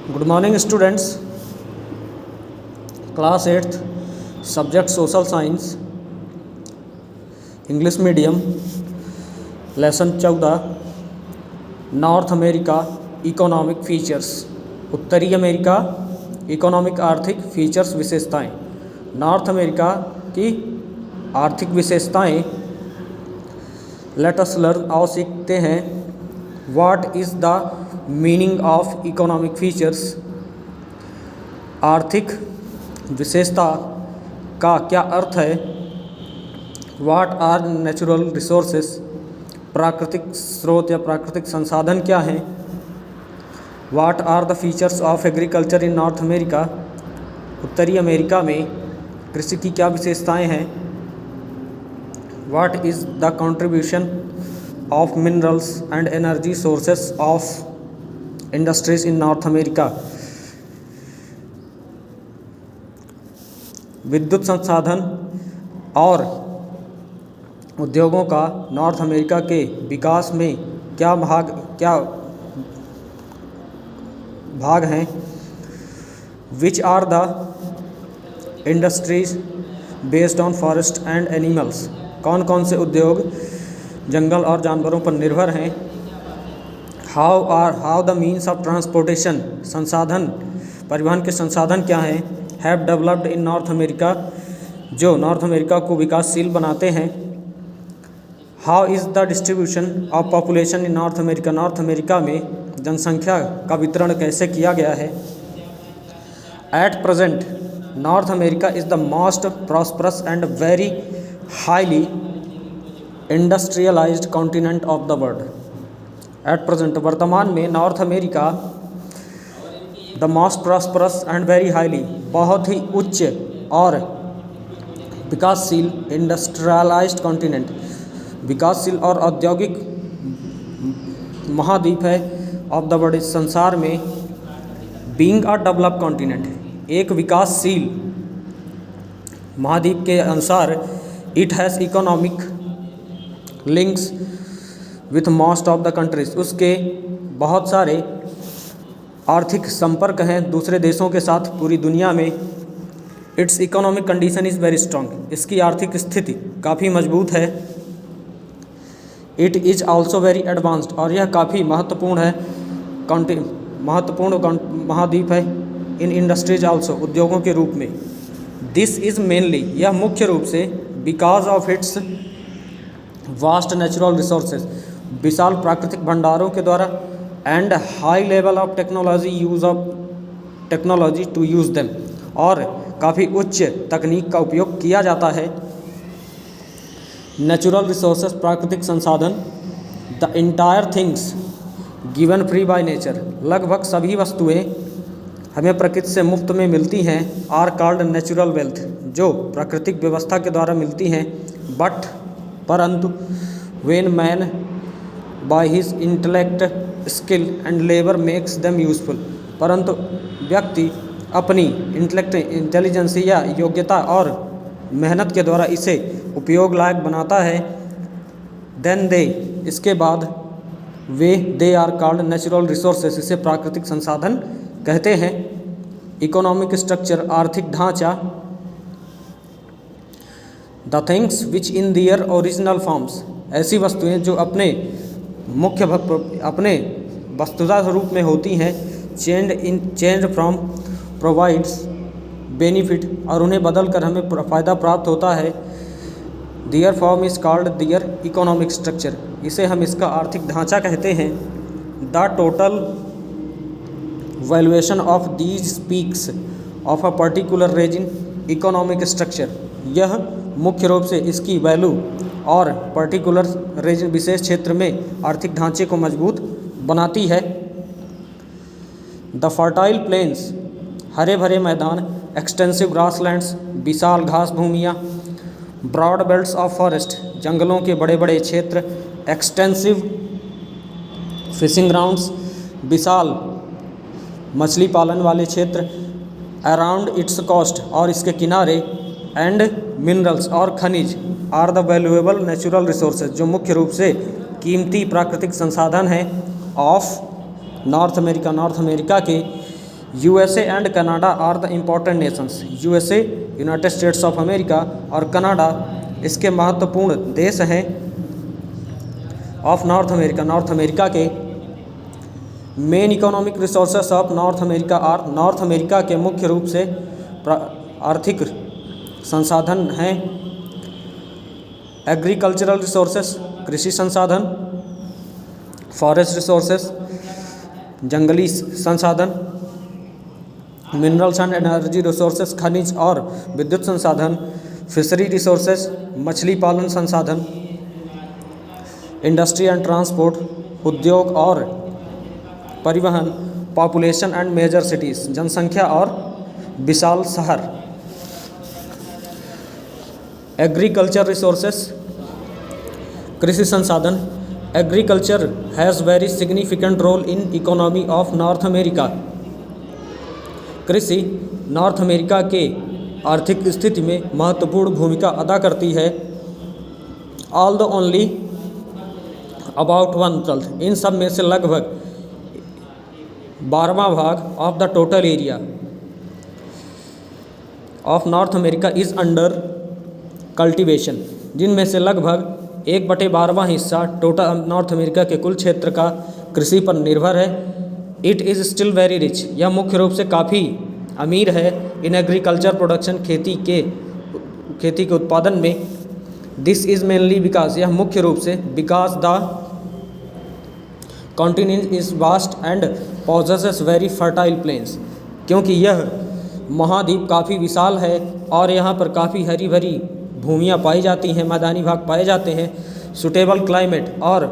Good morning students. Class 8th subject social science English medium lesson 14 north America economic features. उत्तरी America economic आर्थिक features विशेषताएं। North America की आर्थिक विशेषताएं। Let us learn, आओ सीखते हैं। What is the meaning of economic features. आर्थिक विशेषता का क्या अर्थ है। व्हाट आर नेचुरल रिसोर्सेस, प्राकृतिक स्रोत या प्राकृतिक संसाधन क्या हैं। What are the features of agriculture in North America, उत्तरी अमेरिका में कृषि की क्या विशेषताएं हैं। What is the contribution of minerals and energy sources of industries in North America. विद्युत संसाधन और उद्योगों का नॉर्थ अमेरिका के विकास में क्या भाग हैं। Which are the industries based on forest and animals, कौन कौन से उद्योग जंगल और जानवरों पर निर्भर हैं। How the means of transportation, संसाधन परिवहन के संसाधन क्या हैं। Have developed in North America, जो नॉर्थ अमेरिका को विकासशील बनाते हैं। How is the distribution of population in North America, North America में जनसंख्या का वितरण कैसे किया गया है। At present north America is the most prosperous and very highly industrialised continent of the world. At present वर्तमान में north America the most prosperous and very highly बहुत ही उच्च और विकासशील इंडस्ट्रियलाइज्ड कॉन्टिनेंट विकासशील और औद्योगिक महाद्वीप है ऑफ द वर्ल्ड, इस संसार में। बीइंग अ डेवलप्ड कॉन्टिनेंट, एक विकासशील महाद्वीप के अनुसार it has economic links with most of the countries, उसके बहुत सारे आर्थिक संपर्क हैं दूसरे देशों के साथ पूरी दुनिया में। It's economic condition is very strong, इसकी आर्थिक स्थिति काफ़ी मजबूत है। It is also very advanced, और यह काफ़ी महत्वपूर्ण है, महत्वपूर्ण महाद्वीप है। इन इंडस्ट्रीज आल्सो, उद्योगों के रूप में। दिस इज़ मेनली, यह मुख्य रूप से because of its vast natural resources, विशाल प्राकृतिक भंडारों के द्वारा, and high level of technology use of technology to use them, और काफ़ी उच्च तकनीक का उपयोग किया जाता है। नेचुरल रिसोर्सेज, प्राकृतिक संसाधन। The entire things given free by nature, लगभग सभी वस्तुएं हमें प्रकृति से मुफ्त में मिलती हैं। आर कॉल्ड नेचुरल वेल्थ, जो प्राकृतिक व्यवस्था के द्वारा मिलती हैं। बट परंतु when man by his intellect skill and labour makes them useful, परंतु व्यक्ति अपनी इंटेलिजेंस या योग्यता और मेहनत के द्वारा इसे उपयोग लायक बनाता है। देन दे, इसके बाद वे they are called natural resources, इसे प्राकृतिक संसाधन कहते हैं। इकोनॉमिक स्ट्रक्चर, आर्थिक ढांचा। The things which in their original forms, ऐसी वस्तुएं जो अपने अपने वस्तुतः रूप में होती हैं। चेंज फ्रॉम प्रोवाइड्स बेनिफिट, और उन्हें बदल कर हमें फ़ायदा प्राप्त होता है। Their form is called their economic structure, इसे हम इसका आर्थिक ढांचा कहते हैं। The total valuation of these speaks of a particular region economic structure, यह मुख्य रूप से इसकी वैल्यू और पर्टिकुलर रीजन विशेष क्षेत्र में आर्थिक ढांचे को मजबूत बनाती है। द फर्टाइल प्लेन्स, हरे भरे मैदान। एक्सटेंसिव ग्रासलैंड्स, विशाल घास भूमियाँ। ब्रॉड बेल्ट्स ऑफ फॉरेस्ट, जंगलों के बड़े बड़े क्षेत्र। एक्सटेंसिव फिशिंग ग्राउंड्स, विशाल मछली पालन वाले क्षेत्र। अराउंड इट्स कोस्ट, और इसके किनारे। एंड मिनरल्स, और खनिज। Are the valuable natural resources, जो मुख्य रूप से कीमती प्राकृतिक संसाधन हैं। Of North America, North America के USA and Canada are the important nations. USA United States of America और कनाडा इसके महत्वपूर्ण देश हैं। Of North America, North America के main economic resources of North America are, North America के मुख्य रूप से आर्थिक संसाधन हैं एग्रीकल्चरल रिसोर्सेस कृषि संसाधन, फॉरेस्ट रिसोर्सेस जंगली संसाधन, मिनरल्स एंड एनर्जी रिसोर्सेस खनिज और विद्युत संसाधन, फिशरी रिसोर्सेस मछली पालन संसाधन, इंडस्ट्री एंड ट्रांसपोर्ट उद्योग और परिवहन, पॉपुलेशन एंड मेजर सिटीज़ जनसंख्या और विशाल शहर। एग्रीकल्चर रिसोर्सेस कृषि संसाधन। Agriculture has very significant role in economy of North America. कृषि नॉर्थ अमेरिका के आर्थिक स्थिति में महत्वपूर्ण भूमिका अदा करती है। ऑल द ओनली अबाउट 1/3, इन सब में से लगभग 12वां भाग of the total area of North America is under cultivation, जिनमें से लगभग 1/12वां हिस्सा टोटल नॉर्थ अमेरिका के कुल क्षेत्र का कृषि पर निर्भर है। It is still very rich, यह मुख्य रूप से काफ़ी अमीर है। इन एग्रीकल्चर प्रोडक्शन, खेती के उत्पादन में। दिस इज़ मेनली बिकॉज, यह मुख्य रूप से because the continent is vast and possesses very fertile planes, क्योंकि यह महाद्वीप काफ़ी विशाल है और यहाँ पर काफ़ी हरी भरी भूमियाँ पाई जाती हैं, मैदानी भाग पाए जाते हैं। सुटेबल क्लाइमेट और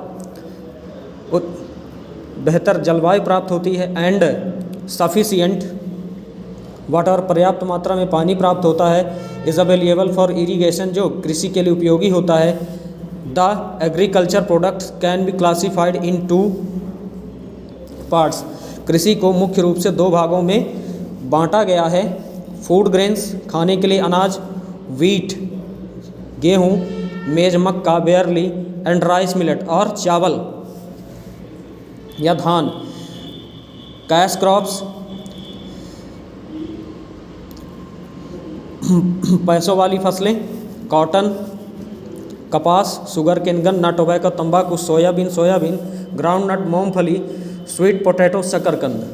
बेहतर जलवायु प्राप्त होती है। एंड सफिशिएंट वाटर, पर्याप्त मात्रा में पानी प्राप्त होता है। इज़ अवेलेबल फॉर इरीगेशन, जो कृषि के लिए उपयोगी होता है। The agriculture products can be classified in 2 parts, कृषि को मुख्य रूप से 2 भागों में बांटा गया है। फूड ग्रेन्स, खाने के लिए अनाज, वीट गेहूँ, मेज मक्का बेयरली एंड राइस मिलेट, और चावल या धान। कैश क्रॉप्स, पैसों वाली फसलें, कॉटन कपास, शुगर केन गन्ना, टोबैको तंबाकू, सोयाबीन, ग्राउंड नट मूंगफली, स्वीट पोटैटो शकरकंद,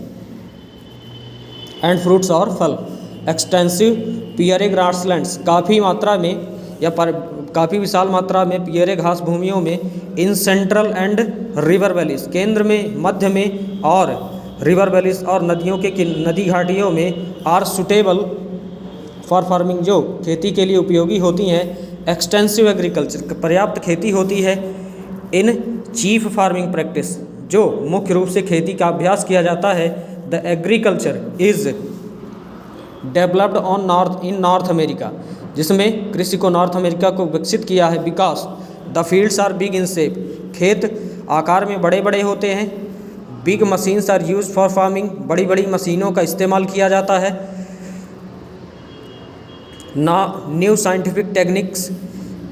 एंड फ्रूट्स और फल। एक्सटेंसिव पियरे ग्रासलैंड्स, काफ़ी मात्रा में या काफ़ी विशाल मात्रा में पियरे घास भूमियों में। In central and river valleys, केंद्र में, मध्य में और रिवर वैलीज और नदियों के नदी घाटियों में। आर सुटेबल फॉर फार्मिंग, जो खेती के लिए उपयोगी होती हैं। एक्सटेंसिव एग्रीकल्चर, पर्याप्त खेती होती है। इन चीफ फार्मिंग प्रैक्टिस, जो मुख्य रूप से खेती का अभ्यास किया जाता है। The agriculture is developed in North America, जिसमें कृषि को नॉर्थ अमेरिका को विकसित किया है। Because the fields are big in shape, खेत आकार में बड़े बड़े होते हैं। Big machines are use for farming, बड़ी बड़ी मशीनों का इस्तेमाल किया जाता है। New scientific techniques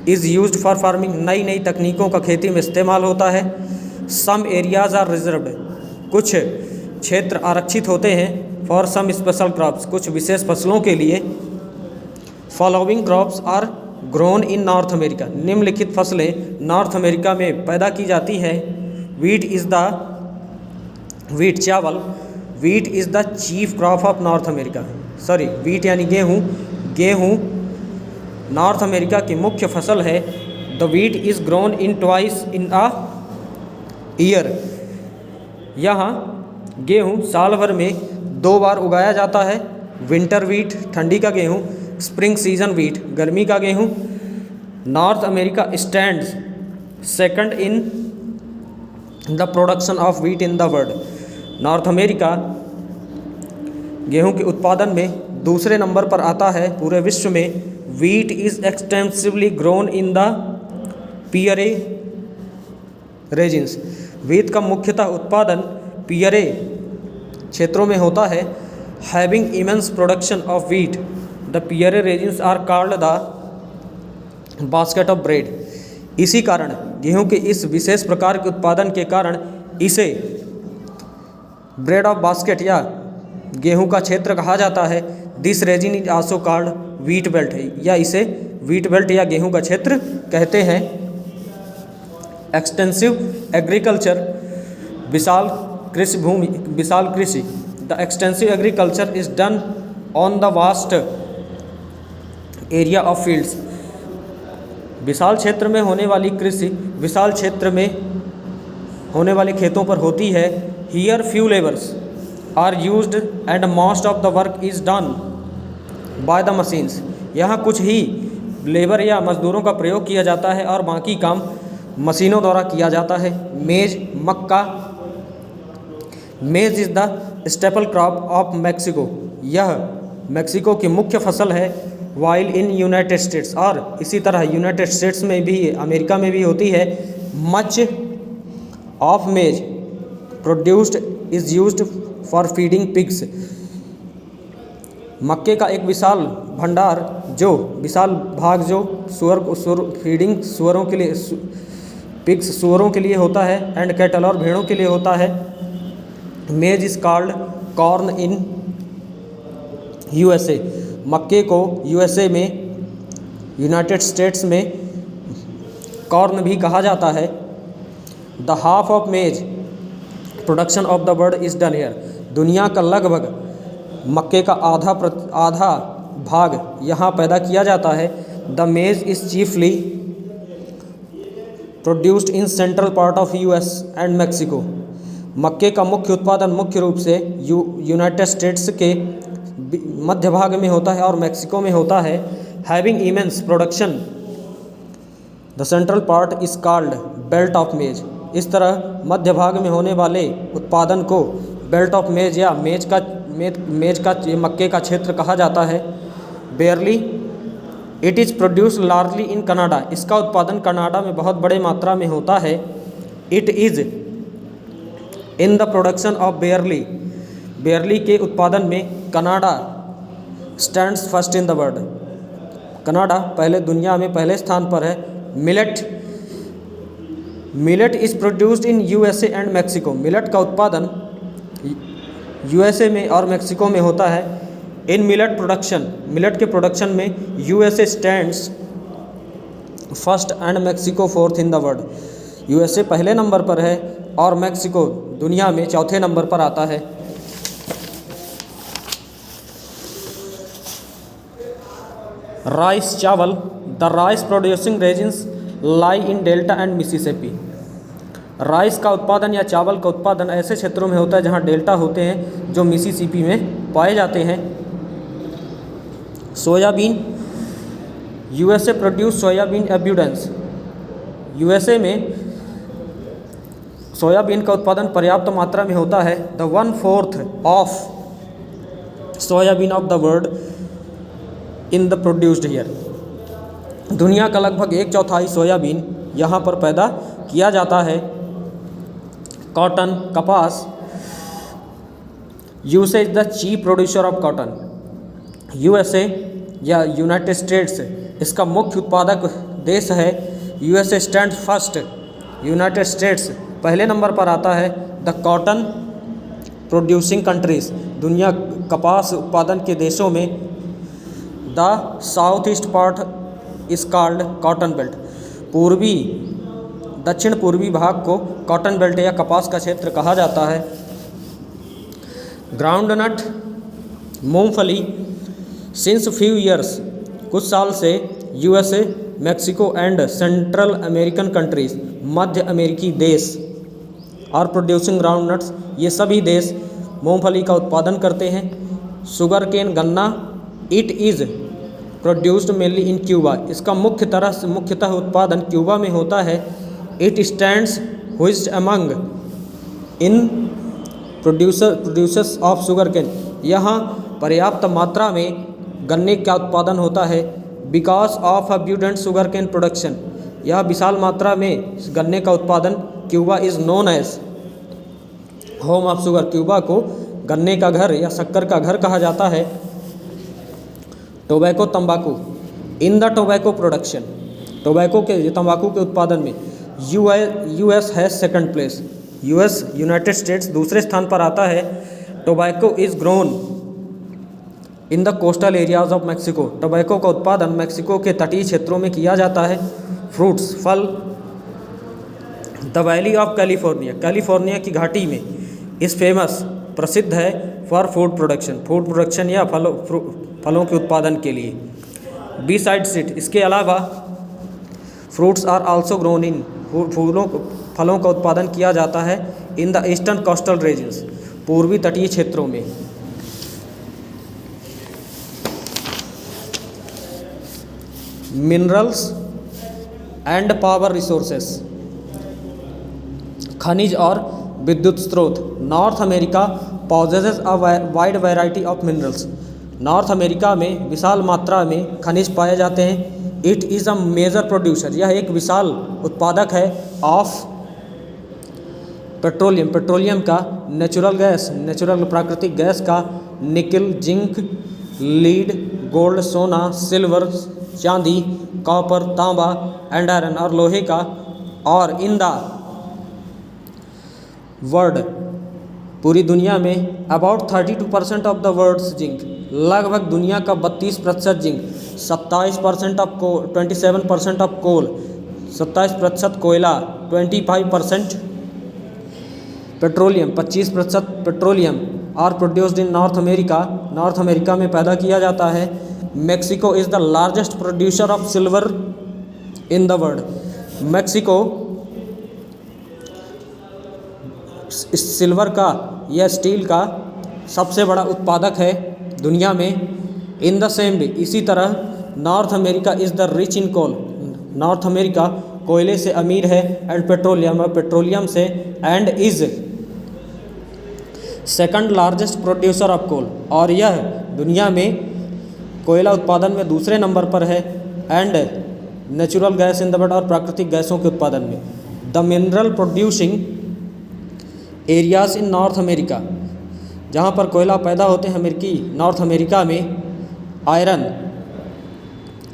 is used for farming, नई नई तकनीकों का खेती में इस्तेमाल होता है। सम एरियाज आर रिजर्व्ड, कुछ क्षेत्र आरक्षित होते हैं। फॉर सम स्पेशल क्रॉप्स, कुछ विशेष फसलों के लिए। Following crops are grown in North America, निम्नलिखित फसलें नॉर्थ अमेरिका में पैदा की जाती हैं। वीट चावल, wheat is the chief crop of North America. Wheat यानी गेहूँ नॉर्थ अमेरिका की मुख्य फसल है। The wheat is grown in twice in a year, यहाँ गेहूँ साल भर में 2 बार उगाया जाता है। विंटर वीट ठंडी का गेहूँ, स्प्रिंग सीजन वीट गर्मी का गेहूँ। North America stands second in the production of wheat in the world, north America गेहूँ के उत्पादन में दूसरे नंबर पर आता है पूरे विश्व में। Wheat is extensively grown in the prairie regions, wheat का मुख्यतः उत्पादन पियरे क्षेत्रों में होता है। Having immense production of wheat, the prairie regions are called the basket of bread. इसी कारण गेहूं के इस विशेष प्रकार के उत्पादन के कारण इसे ब्रेड ऑफ बास्केट या गेहूं का क्षेत्र कहा जाता है। This region is also called wheat belt है, या इसे व्हीट बेल्ट या गेहूं का क्षेत्र कहते हैं। एक्सटेंसिव एग्रीकल्चर, विशाल कृषि भूमि, विशाल कृषि। The extensive agriculture is done on the vast area of fields. विशाल क्षेत्र में होने वाली कृषि विशाल क्षेत्र में होने वाले खेतों पर होती है। Here few labours are used and most of the work is done by the machines. यहाँ कुछ ही लेबर या मजदूरों का प्रयोग किया जाता है और बाकी काम मशीनों द्वारा किया जाता है। मेज, मक्का। मेज is the staple crop of Mexico. यह मैक्सिको की मुख्य फसल है। वाइल इन यूनाइटेड स्टेट्स, और इसी तरह यूनाइटेड स्टेट्स में भी, अमेरिका में भी होती है। मच ऑफ मेज produced is used for feeding pigs. मक्के का एक विशाल भंडार, जो विशाल भाग जो फीडिंग सुअरों के लिए, पिग्स सुअरों के लिए होता है, एंड कैटल और भेड़ों के लिए होता है। मेज is called corn in USA. मक्के को यूएसए में, यूनाइटेड स्टेट्स में कॉर्न भी कहा जाता है। द हाफ ऑफ मेज production of the world is done here. दुनिया का लगभग मक्के का आधा भाग यहाँ पैदा किया जाता है। द मेज is chiefly produced in central part of US and Mexico. मक्के का मुख्य उत्पादन मुख्य रूप से यूनाइटेड स्टेट्स के मध्य भाग में होता है और मैक्सिको में होता है। Having immense production the central part is called belt of मेज। इस तरह मध्य भाग में होने वाले उत्पादन को बेल्ट ऑफ मेज या मेज का मक्के का क्षेत्र कहा जाता है। बेयरली it is produce largely in Canada. इसका उत्पादन कनाडा में बहुत बड़े मात्रा में होता है। It is in the production of बेयरली। बेयरली के उत्पादन में Canada stands first in the world. Canada पहले दुनिया में पहले स्थान पर है। Millet is produced in USA and Mexico. Millet का उत्पादन यूएसए में और मैक्सिको में होता है। इन मिलेट के प्रोडक्शन में USA stands first and Mexico fourth in the world. USA पहले नंबर पर है और मैक्सिको दुनिया में चौथे नंबर पर आता है। राइस, चावल। The rice producing regions lie in delta and Mississippi. Rice का उत्पादन या चावल का उत्पादन ऐसे क्षेत्रों में होता है जहां डेल्टा होते हैं, जो मिसिसिपी में पाए जाते हैं। Soybean. USA produce soybean एब्यूडेंस। USA में सोयाबीन का उत्पादन पर्याप्त मात्रा में होता है। The 1/4 of soybean of the world in the produced here. दुनिया का लगभग 1/4 सोयाबीन यहाँ पर पैदा किया जाता है। कॉटन, कपास। USA is the chief producer of cotton. USA या यूनाइटेड स्टेट्स इसका मुख्य उत्पादक देश है। USA stand first. United states पहले नंबर पर आता है। The cotton producing countries. दुनिया कपास उत्पादन के देशों में the south east part is called cotton belt. दक्षिण पूर्वी भाग को कॉटन बेल्ट या कपास का क्षेत्र कहा जाता है। ग्राउंडनट, मूंगफली। सिंस फ्यू ईयर्स, कुछ साल से USA, Mexico and central American countries, मध्य अमेरिकी देश और प्रोड्यूसिंग ग्राउंडनट्स, ये सभी देश मूंगफली का उत्पादन करते हैं। शुगर केन, गन्ना। It is produced mainly in Cuba. इसका मुख्यतः उत्पादन क्यूबा में होता है। It stands highest among in producers of sugar cane. यहाँ पर्याप्त मात्रा में गन्ने का उत्पादन होता है। Because of abundant sugar cane production, यह विशाल मात्रा में गन्ने का उत्पादन, Cuba is known as home of sugar. Cuba को गन्ने का घर या शक्कर का घर कहा जाता है। टोबैको, तंबाकू। इन द टोबैको प्रोडक्शन, तंबाकू के उत्पादन में US has second place. US United states दूसरे स्थान पर आता है। Tobacco is grown in the coastal areas of Mexico. Tobacco का उत्पादन मैक्सिको के तटीय क्षेत्रों में किया जाता है। फ्रूट्स फल, the valley of California, California की घाटी में इस फेमस प्रसिद्ध है फॉर फूड प्रोडक्शन या फलों के उत्पादन के लिए। बी साइड्स इट, इसके अलावा fruits are also grown in, फलों का उत्पादन किया जाता है in the eastern coastal regions, पूर्वी तटीय क्षेत्रों में। मिनरल्स एंड पावर रिसोर्सेस, खनिज और विद्युत स्रोत। North America possesses a wide variety of minerals, North America में विशाल मात्रा में खनिज पाए जाते हैं। It is a major producer, यह एक विशाल उत्पादक है ऑफ पेट्रोलियम, पेट्रोलियम का, नेचुरल गैस, नेचुरल प्राकृतिक गैस का, निकल, जिंक, लीड, गोल्ड, सोना, सिल्वर, चांदी, कॉपर, तांबा एंड आयरन, और लोहे का। और इन द वर्ल्ड, पूरी दुनिया में about 32% of the world's zinc, लगभग दुनिया का 32% जिंक, 27% ऑफ 27% ऑफ कोल, 27% कोयला, 25% पेट्रोलियम, 25% पेट्रोलियम और produced in North America, North America में पैदा किया जाता है। Mexico is the largest producer of silver in the world, Mexico silver का या स्टील का सबसे बड़ा उत्पादक है दुनिया में। इन द सेम वे, इसी तरह North America is the rich in coal, North America कोयले से अमीर है, एंड पेट्रोलियम, और पेट्रोलियम से, and is second largest producer of coal, और यह दुनिया में कोयला उत्पादन में दूसरे नंबर पर है, and natural gas in the world, और प्राकृतिक गैसों के उत्पादन में। The mineral producing areas in North America, जहाँ पर कोयला पैदा होते हैं अमेरिकी नॉर्थ अमेरिका में। आयरन,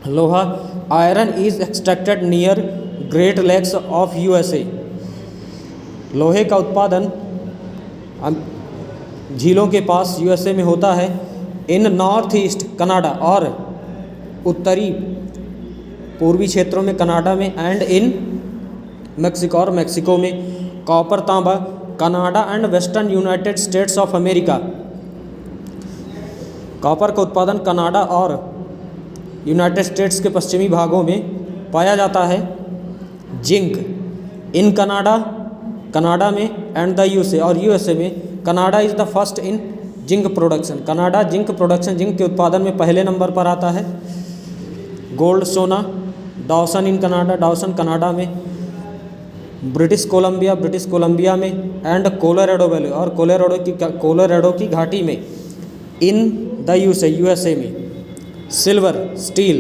लोहा, iron is extracted near Great Lakes of USA, लोहे का उत्पादन झीलों के पास यूएसए में होता है। इन नॉर्थ ईस्ट कनाडा, और उत्तरी पूर्वी क्षेत्रों में कनाडा में, एंड इन मेक्सिको, और मेक्सिको में। कॉपर, तांबा, Canada and western United States of America, copper का उत्पादन कनाडा और यूनाइटेड स्टेट्स के पश्चिमी भागों में पाया जाता है। जिंक, इन कनाडा, कनाडा में, एंड द यूएसए, और यूएसए में। Canada is the first in zinc production, Canada zinc production, zinc के उत्पादन में पहले नंबर पर आता है। गोल्ड, सोना, Dawson in Canada, Dawson Canada में। ब्रिटिश कोलंबिया में, एंड कोलोराडो वैली, और कोलोराडो की घाटी में। इन द यूएसए में। Silver, steel,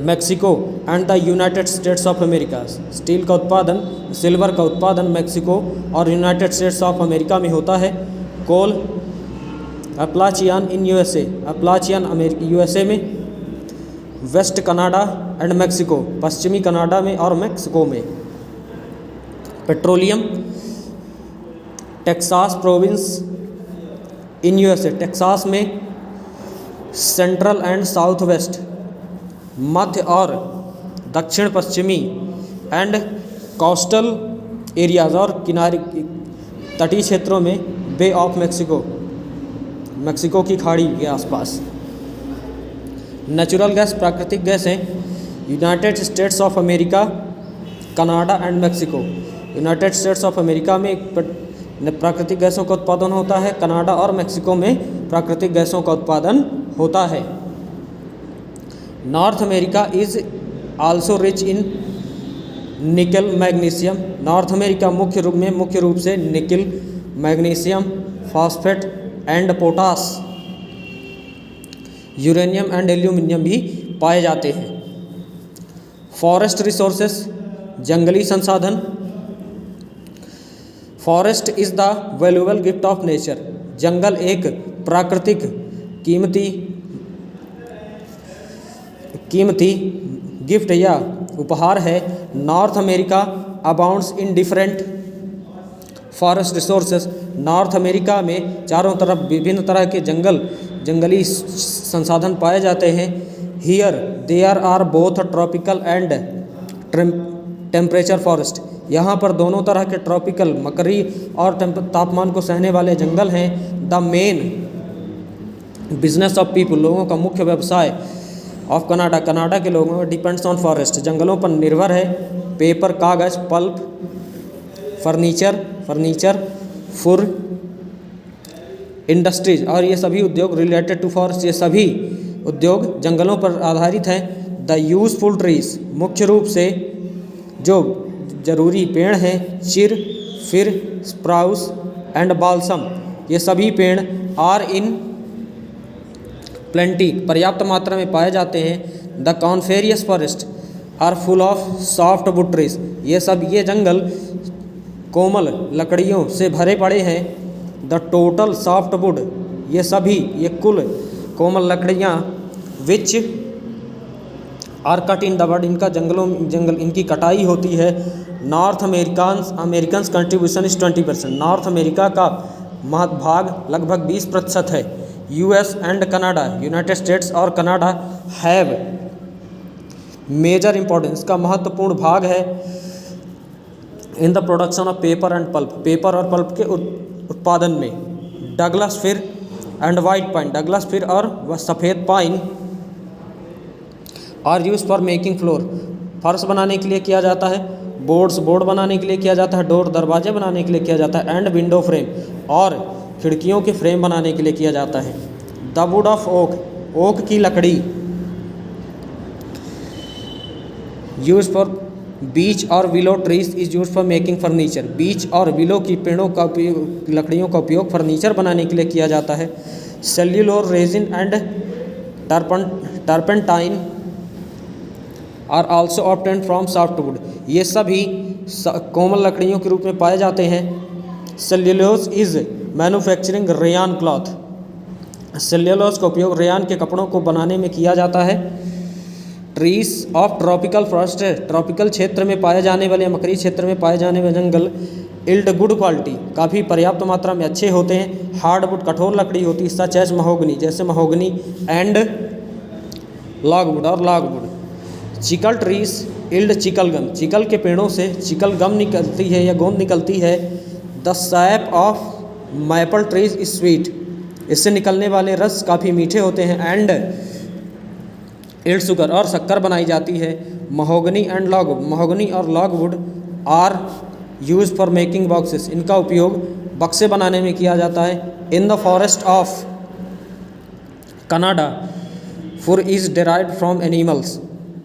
Mexico and the United States of America, steel का उत्पादन, सिल्वर का उत्पादन मेक्सिको और यूनाइटेड स्टेट्स ऑफ अमेरिका में होता है। कोल, अपलाचियान इन यूएसए, अपलाचियान यूएसए में। वेस्ट कनाडा एंड मेक्सिको, पश्चिमी कनाडा में और मेक्सिको में। Petroleum, Texas province in USA, Texas में। सेंट्रल एंड साउथ वेस्ट, मध्य और दक्षिण पश्चिमी, एंड कोस्टल एरियाज, और किनारे तटीय क्षेत्रों में। बे ऑफ मैक्सिको, मैक्सिको की खाड़ी के आसपास। नेचुरल गैस, प्राकृतिक गैस हैं। United States of America, Canada and Mexico, United States of America में प्राकृतिक गैसों का उत्पादन होता है, कनाडा और मैक्सिको में प्राकृतिक गैसों का उत्पादन होता है। North America is also rich in nickel, magnesium, North America मुख्य रूप से nickel, magnesium, phosphate and potash, uranium and aluminium भी पाए जाते हैं। फॉरेस्ट रिसोर्सेस, जंगली संसाधन। Forest is the valuable gift of nature, जंगल एक प्राकृतिक कीमती गिफ्ट या उपहार है। North America abounds in different forest resources, North America में चारों तरफ विभिन्न तरह के जंगली संसाधन पाए जाते हैं। Here there are both tropical and temperature forest, यहाँ पर दोनों तरह के ट्रॉपिकल मकरी और तापमान को सहने वाले जंगल हैं। The main business of people, लोगों का मुख्य व्यवसाय ऑफ कनाडा, कनाडा के लोगों का डिपेंड्स ऑन फॉरेस्ट, जंगलों पर निर्भर है। पेपर कागज़, पल्प, फर्नीचर, फुर इंडस्ट्रीज, और ये सभी उद्योग रिलेटेड टू फॉरेस्ट, ये सभी उद्योग जंगलों पर आधारित हैं। द यूजफुल ट्रीज, मुख्य रूप से जो जरूरी पेड़ हैं, चिर, फिर, स्प्राउस एंड बाल्सम, ये सभी पेड़ आर इन प्लेंटी, पर्याप्त मात्रा में पाए जाते हैं। The coniferous forest are full of soft wood trees, ये जंगल कोमल लकड़ियों से भरे पड़े हैं। द टोटल सॉफ्ट वुड, ये कुल कोमल लकड़ियाँ which are cut in the world, जंगल इनकी कटाई होती है। North American contribution is 20%, North America का भाग लगभग 20% है। US and Canada, United States और कनाडा हैव मेजर इम्पोर्टेंस, का महत्वपूर्ण भाग है in the production of paper and pulp, paper और पल्प के उत्पादन में। डगलस फिर and white pine, Douglas fir और सफ़ेद pine are use for making floor, फर्श बनाने के लिए किया जाता है। बोर्ड बनाने के लिए किया जाता है। डोर, दरवाजे बनाने के लिए किया जाता है। एंड विंडो फ्रेम, और खिड़कियों के फ्रेम बनाने के लिए किया जाता है। The wood of oak, oak की लकड़ी यूज फॉर बीच और willow trees is use for making furniture, beech और विलो की पेड़ों का उपयोग, लकड़ियों का उपयोग फर्नीचर बनाने के लिए किया जाता है। Cellulose, resin and turpentine are also obtained from softwood, ये सभी कोमल लकड़ियों के रूप में पाए जाते हैं। Cellulose is manufacturing rayon cloth, cellulose का उपयोग रेयान के कपड़ों को बनाने में किया जाता है। Trees of tropical forest, tropical क्षेत्र में पाए जाने वाले, मकरी क्षेत्र में पाए जाने वाले जंगल इल्ड गुड क्वालिटी, काफ़ी पर्याप्त मात्रा में अच्छे होते हैं। हार्डवुड, कठोर लकड़ी होती है, सच एज महोगनी, जैसे महोगनी एंड लॉगवुड और लॉगवुड। चिकल ट्रीज इल्ड चिकलगम, चिकल के पेड़ों से चिकलगम निकलती है या गोंद निकलती है। The SAP of maple trees is sweet, इससे निकलने वाले रस काफ़ी मीठे होते हैं। एंड इल्ड शुगर, और शक्कर बनाई जाती है। महोगनी और logwood are use for making boxes, इनका उपयोग बक्से बनाने में किया जाता है। In the forest of Canada fur is derived from animals,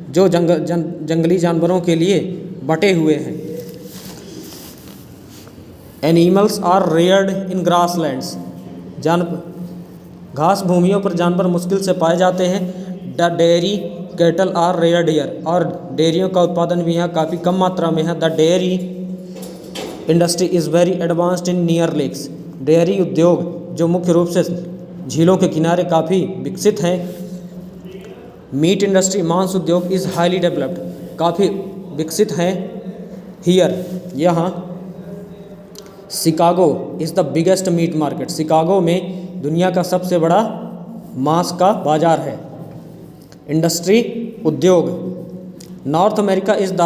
जो जंगली जानवरों के लिए बटे हुए हैं। Animals are reared in grasslands, घास भूमियों पर जानवर मुश्किल से पाए जाते हैं। The dairy cattle are reared here, और डेयरियों का उत्पादन भी यहाँ काफ़ी कम मात्रा में है। The dairy industry is very advanced in near lakes, dairy उद्योग जो मुख्य रूप से झीलों के किनारे काफ़ी विकसित हैं। मीट इंडस्ट्री, मांस उद्योग इज़ हाईली डेवलप्ड, काफ़ी विकसित हैं। हियर, यहाँ Chicago is the biggest meat market, Chicago में दुनिया का सबसे बड़ा मांस का बाजार है। इंडस्ट्री, उद्योग, north America is the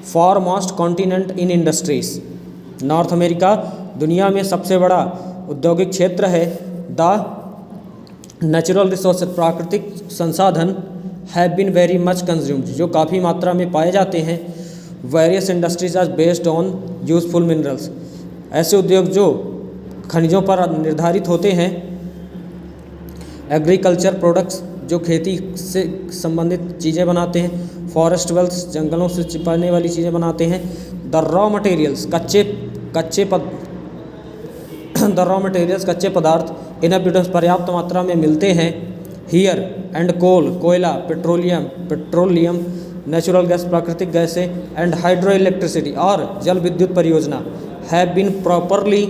foremost continent in industries, north America दुनिया में सबसे बड़ा औद्योगिक क्षेत्र है। द नेचुरल रिसोर्सेज, प्राकृतिक संसाधन have been very much consumed, जो काफ़ी मात्रा में पाए जाते हैं। Various industries are based on useful minerals, ऐसे उद्योग जो खनिजों पर निर्धारित होते हैं। एग्रीकल्चर प्रोडक्ट्स, जो खेती से संबंधित चीज़ें बनाते हैं। फॉरेस्ट वेल्थ, जंगलों से चिपकने वाली चीज़ें बनाते हैं। द रॉ मटेरियल्स, कच्चे पदार्थ इनएबिडेंस पर्याप्त मात्रा में मिलते हैं। हियर एंड कोल, कोयला, पेट्रोलियम, नेचुरल गैस, प्राकृतिक गैसें, एंड हाइड्रो इलेक्ट्रिसिटी, और जल विद्युत परियोजना हैव बीन प्रॉपरली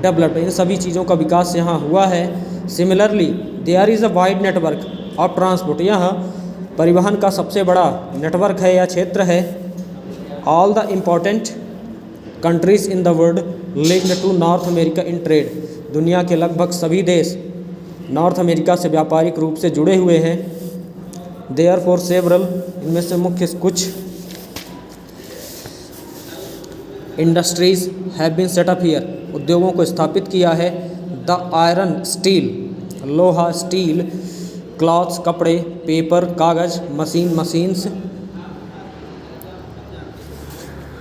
डेवलप्ड, इन सभी चीज़ों का विकास यहाँ हुआ है। Similarly there is a wide network of transport, यहाँ परिवहन का सबसे बड़ा नेटवर्क है या क्षेत्र है। All the important countries in the world linked to North America in trade. दुनिया के लगभग सभी देश नॉर्थ अमेरिका से व्यापारिक रूप से जुड़े हुए हैं। देयर फॉर सेवरल, इनमें से मुख्य कुछ industries have been set up here, उद्योगों को स्थापित किया है। द आयरन, स्टील, लोहा, स्टील, क्लॉथ्स, कपड़े, पेपर, कागज़, मशीन्स,